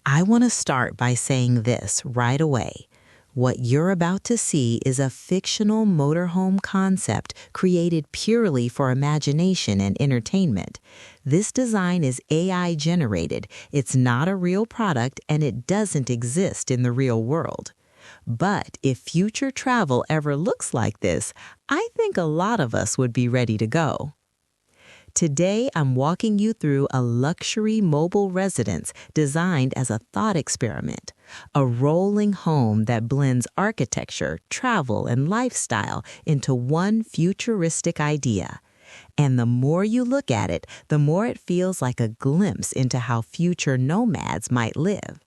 I want to start by saying this right away. What you're about to see is a fictional motorhome concept created purely for imagination and entertainment. This design is AI generated, it's not a real product, and it doesn't exist in the real world. But if future travel ever looks like this, I think a lot of us would be ready to go. Today, I'm walking you through a luxury mobile residence designed as a thought experiment, a rolling home that blends architecture, travel, and lifestyle into one futuristic idea. And the more you look at it, the more it feels like a glimpse into how future nomads might live.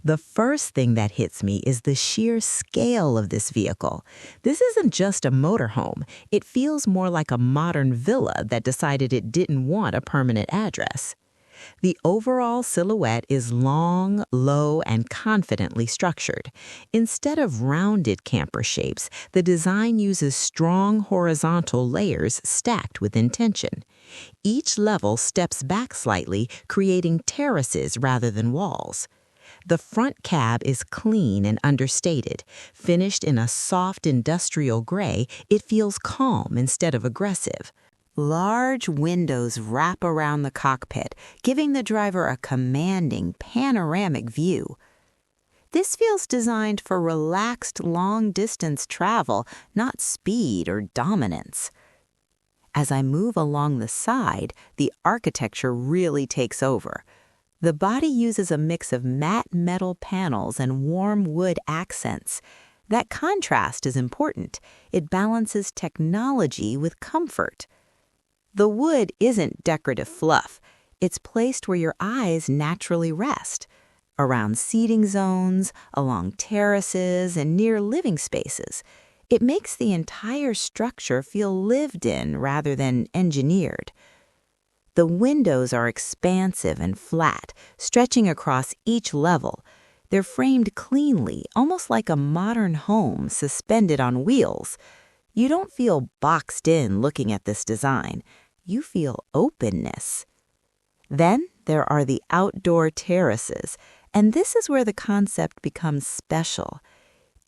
The first thing that hits me is the sheer scale of this vehicle. This isn't just a motorhome. It feels more like a modern villa that decided it didn't want a permanent address. The overall silhouette is long, low, and confidently structured. Instead of rounded camper shapes, the design uses strong horizontal layers stacked with intention. Each level steps back slightly, creating terraces rather than walls. The front cab is clean and understated. Finished in a soft industrial gray, it feels calm instead of aggressive. Large windows wrap around the cockpit, giving the driver a commanding, panoramic view. This feels designed for relaxed, long-distance travel, not speed or dominance. As I move along the side, the architecture really takes over. The body uses a mix of matte metal panels and warm wood accents. That contrast is important. It balances technology with comfort. The wood isn't decorative fluff. It's placed where your eyes naturally rest, around seating zones, along terraces, and near living spaces. It makes the entire structure feel lived in rather than engineered. The windows are expansive and flat, stretching across each level. They're framed cleanly, almost like a modern home suspended on wheels. You don't feel boxed in looking at this design. You feel openness. Then there are the outdoor terraces, and this is where the concept becomes special.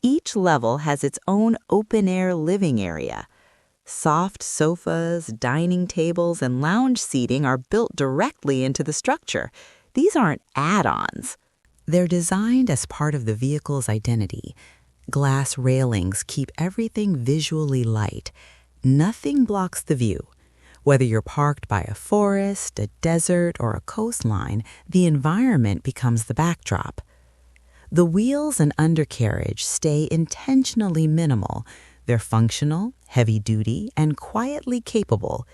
Each level has its own open-air living area. Soft sofas, dining tables, and lounge seating are built directly into the structure. These aren't add-ons. They're designed as part of the vehicle's identity. Glass railings keep everything visually light. Nothing blocks the view. Whether you're parked by a forest, a desert, or a coastline, the environment becomes the backdrop. The wheels and undercarriage stay intentionally minimal. They're functional, heavy-duty, and quietly capable.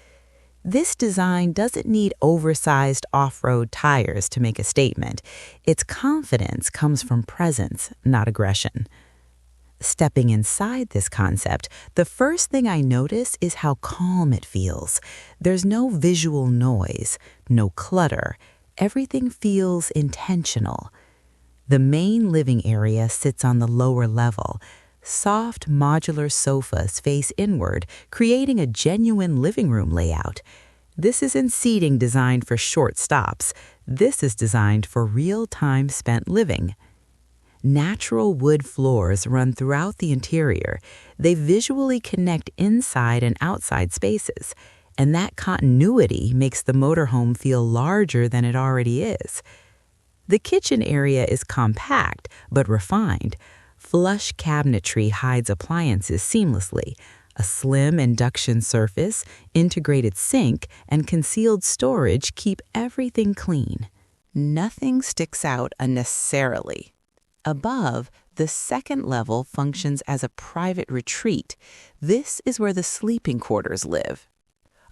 This design doesn't need oversized off-road tires to make a statement. Its confidence comes from presence, not aggression. Stepping inside this concept, the first thing I notice is how calm it feels. There's no visual noise, no clutter. Everything feels intentional. The main living area sits on the lower level. Soft modular sofas face inward, creating a genuine living room layout. This isn't seating designed for short stops. This is designed for real time spent living. Natural wood floors run throughout the interior. They visually connect inside and outside spaces, and that continuity makes the motorhome feel larger than it already is. The kitchen area is compact but refined. Flush cabinetry hides appliances seamlessly. A slim induction surface, integrated sink, and concealed storage keep everything clean. Nothing sticks out unnecessarily. Above, the second level functions as a private retreat. This is where the sleeping quarters live.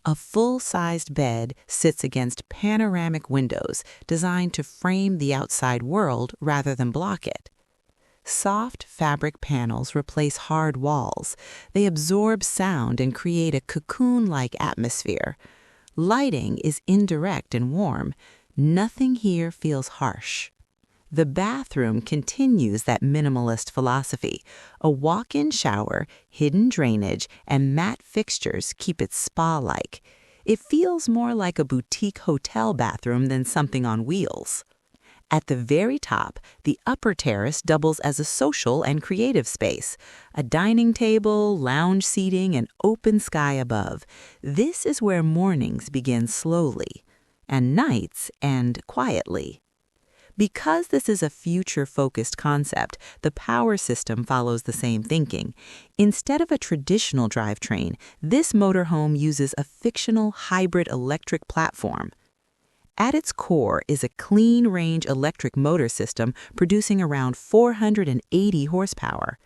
A full-sized bed sits against panoramic windows designed to frame the outside world rather than block it. Soft fabric panels replace hard walls. They absorb sound and create a cocoon-like atmosphere. Lighting is indirect and warm. Nothing here feels harsh. The bathroom continues that minimalist philosophy. A walk-in shower, hidden drainage, and matte fixtures keep it spa-like. It feels more like a boutique hotel bathroom than something on wheels. At the very top, the upper terrace doubles as a social and creative space. A dining table, lounge seating, and open sky above. This is where mornings begin slowly, and nights end quietly. Because this is a future-focused concept, the power system follows the same thinking. Instead of a traditional drivetrain, this motorhome uses a fictional hybrid electric platform. At its core is a clean-range electric motor system producing around 480 horsepower.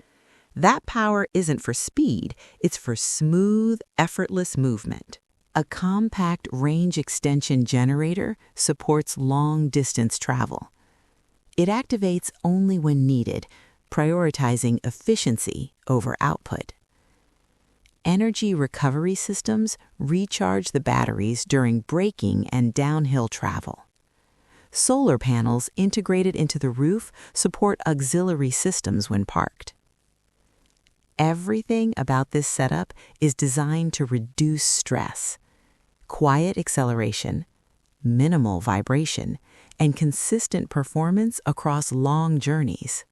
That power isn't for speed, it's for smooth, effortless movement. A compact range extension generator supports long-distance travel. It activates only when needed, prioritizing efficiency over output. Energy recovery systems recharge the batteries during braking and downhill travel. Solar panels integrated into the roof support auxiliary systems when parked. Everything about this setup is designed to reduce stress. Quiet acceleration, minimal vibration, and consistent performance across long journeys.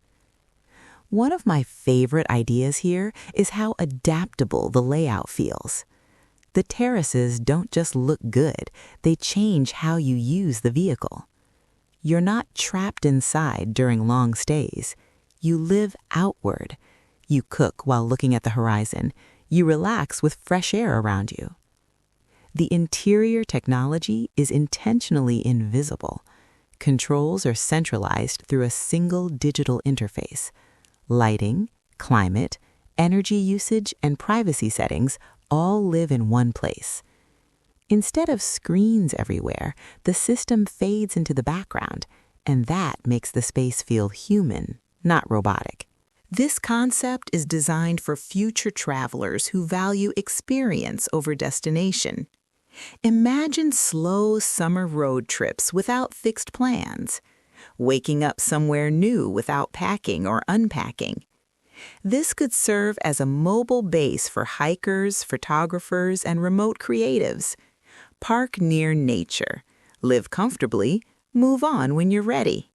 One of my favorite ideas here is how adaptable the layout feels. The terraces don't just look good, they change how you use the vehicle. You're not trapped inside during long stays. You live outward. You cook while looking at the horizon. You relax with fresh air around you. The interior technology is intentionally invisible. Controls are centralized through a single digital interface. Lighting, climate, energy usage, and privacy settings all live in one place. Instead of screens everywhere, the system fades into the background, and that makes the space feel human, not robotic. This concept is designed for future travelers who value experience over destination. Imagine slow summer road trips without fixed plans, waking up somewhere new without packing or unpacking. This could serve as a mobile base for hikers, photographers, and remote creatives. Park near nature, live comfortably, move on when you're ready.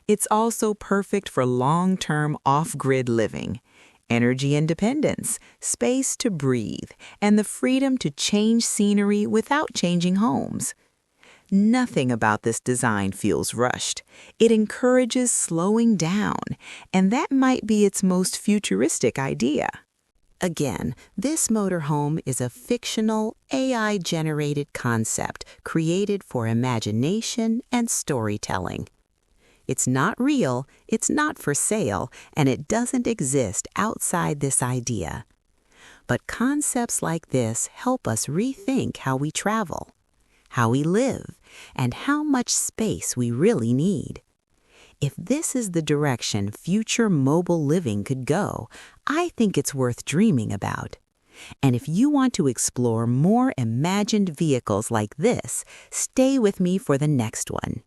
It's also perfect for long-term off-grid living. Energy independence, space to breathe, and the freedom to change scenery without changing homes. Nothing about this design feels rushed. It encourages slowing down, and that might be its most futuristic idea. Again, this motorhome is a fictional, AI-generated concept created for imagination and storytelling. It's not real, it's not for sale, and it doesn't exist outside this idea. But concepts like this help us rethink how we travel, how we live, and how much space we really need. If this is the direction future mobile living could go, I think it's worth dreaming about. And if you want to explore more imagined vehicles like this, stay with me for the next one.